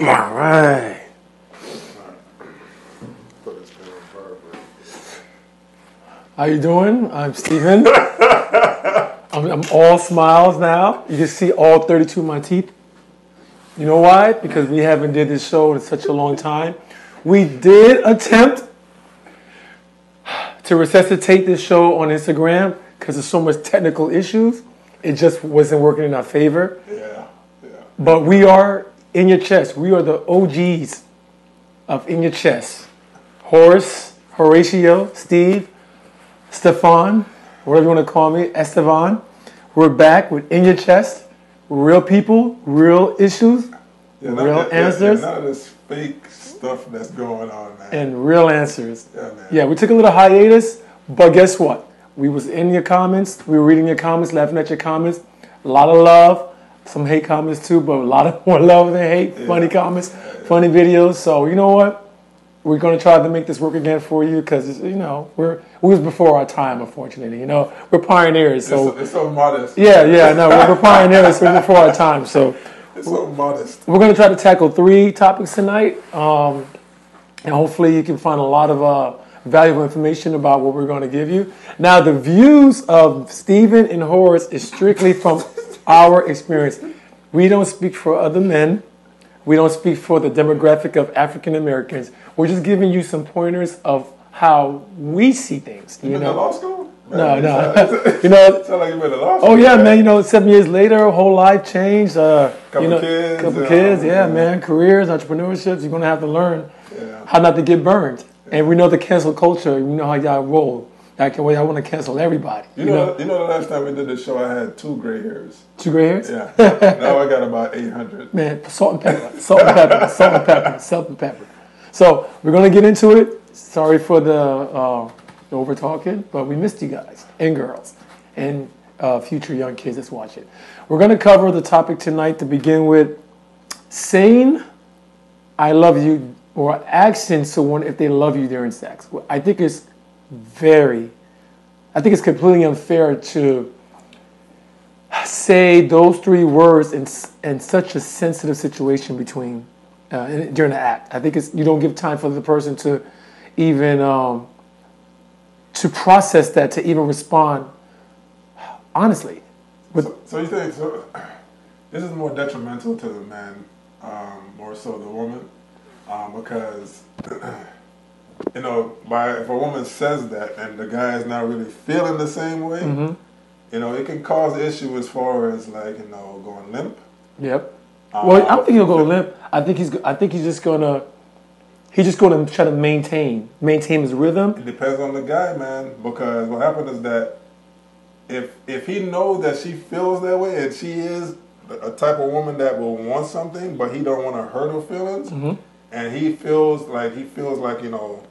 All right. How you doing? I'm Steven. I'm all smiles now. You can see all 32 of my teeth. You know why? Because we haven't did this show in such a long time. We did attempt to resuscitate this show on Instagram because there's so much technical issues. It just wasn't working in our favor. Yeah. But we are Inyachest. We are the OGs of Inyachest. Horace, Horatio, Steve, Stefan, whatever you want to call me, Estevan. We're back with Inyachest. Real people, real issues, real answers. None of this fake stuff that's going on, man. And real answers. Yeah, man. Yeah, we took a little hiatus, but guess what? We was in your comments. We were reading your comments, laughing at your comments. A lot of love, some hate comments too, but a lot of more love than hate. Yeah. Funny comments, funny videos. So you know what? We're going to try to make this work again for you because, you know, we was before our time, unfortunately. You know, we're pioneers. So it's so modest. Yeah, no, we're pioneers. So we're before our time. So it's so modest. We're going to try to tackle 3 topics tonight, and hopefully you can find a lot of valuable information about what we're going to give you. Now, the views of Stephen and Horace is strictly from our experience. We don't speak for other men. We don't speak for the demographic of African Americans. We're just giving you some pointers of how we see things. You been to law school? No. You know, sound like you been to law school. Oh yeah, man. You know, 7 years later, whole life changed. Couple kids. Yeah, man. Careers, entrepreneurships. You're gonna have to learn how not to get burned. And we know the cancel culture. We know how y'all roll. I want to cancel everybody. You know, the last time we did this show, I had 2 gray hairs. 2 gray hairs? Yeah. Now I got about 800. Man, salt and pepper. Salt and pepper. So we're going to get into it. Sorry for the over talking, but we missed you guys and girls and future young kids that's watching. We're going to cover the topic tonight to begin with, saying I love you or asking someone if they love you during sex. I think it's completely unfair to say those 3 words in such a sensitive situation between during the act. I think you don't give time for the person to even to process that, to even respond honestly. So you think this is more detrimental to the man, more so the woman, because you know, if a woman says that and the guy is not really feeling the same way, you know, it can cause issue as far as going limp. Yep. Well, I don't think he'll go limp. I think he's just gonna try to maintain his rhythm. It depends on the guy, man, because what happens is that if he knows that she feels that way and she is a type of woman that will want something, but he don't want to hurt her feelings, and he feels like you know,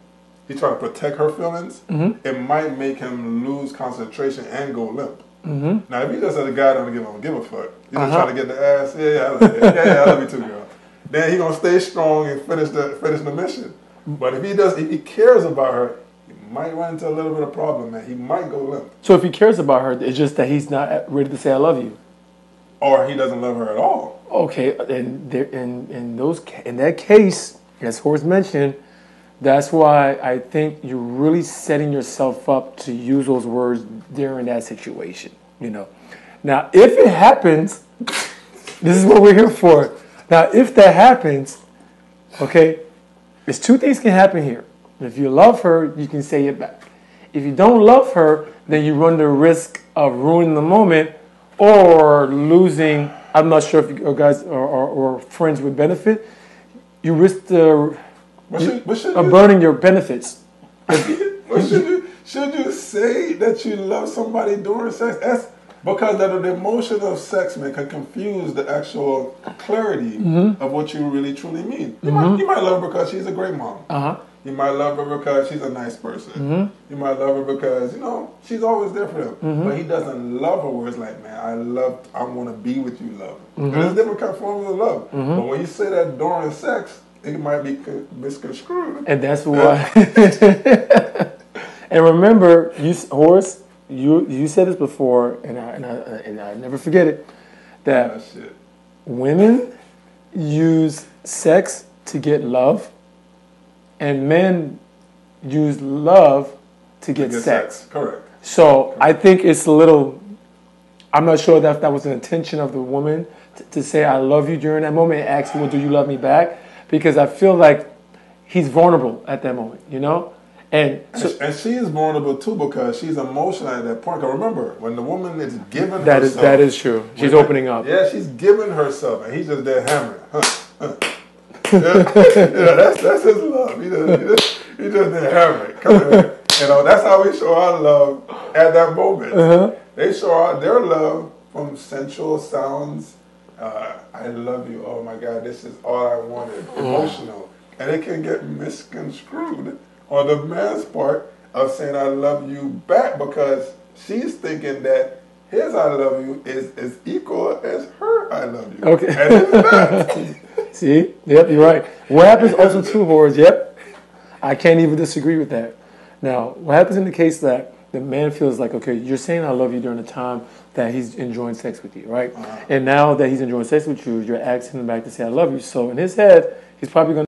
he's trying to protect her feelings, it might make him lose concentration and go limp. Now, if he just as a guy don't give a fuck, he's just trying to get the ass, I love you too, girl. Then he gonna stay strong and finish the mission. But if he cares about her, he might run into a little bit of problem, man. He might go limp. So if he cares about her, it's just that he's not ready to say I love you, or he doesn't love her at all. Okay, in that case, as Horace mentioned, that's why I think you're really setting yourself up to use those words during that situation. You know, now if it happens, this is what we're here for. Now, if that happens, okay, there's 2 things can happen here. If you love her, you can say it back. If you don't love her, then you run the risk of ruining the moment or losing. I'm not sure if you guys or friends would benefit. You risk burning your benefits. Should you say that you love somebody during sex? That's because the emotion of sex, man, can confuse the actual clarity of what you really truly mean. You might love her because she's a great mom. You might love her because she's a nice person. You might love her because, you know, she's always there for him. But he doesn't love her where it's like, man, I want to be with you, love. There's different kind of forms of love. But when you say that during sex, it might be misconstrued. And that's why. And remember, Horace, you said this before, and I never forget it, that women use sex to get love, and men use love to get sex. Correct. So I think it's a little. I'm not sure that was the intention of the woman to say "I love you" during that moment and ask, "Well, do you love me back?" Because I feel like he's vulnerable at that moment, you know. And she is vulnerable too because she's emotional at that point. Because remember, when the woman is giving that herself, that is true. She's opening up. Yeah, she's giving herself, and he's just there hammering. Yeah, that's his love. He just there hammering. Come here. You know, that's how we show our love at that moment. Uh-huh. They show out their love from sensual sounds. I love you. Oh my God, this is all I wanted. Emotional, and it can get misconstrued on the man's part of saying I love you back because she's thinking that his I love you is as equal as her I love you. Okay. And it's not. See? Yep, you're right. What happens also too, Horace, yep, I can't even disagree with that. Now, what happens in the case that the man feels like, okay, you're saying I love you during the time that he's enjoying sex with you, right? And now that he's enjoying sex with you, you're asking him back to say I love you. So in his head, he's probably going to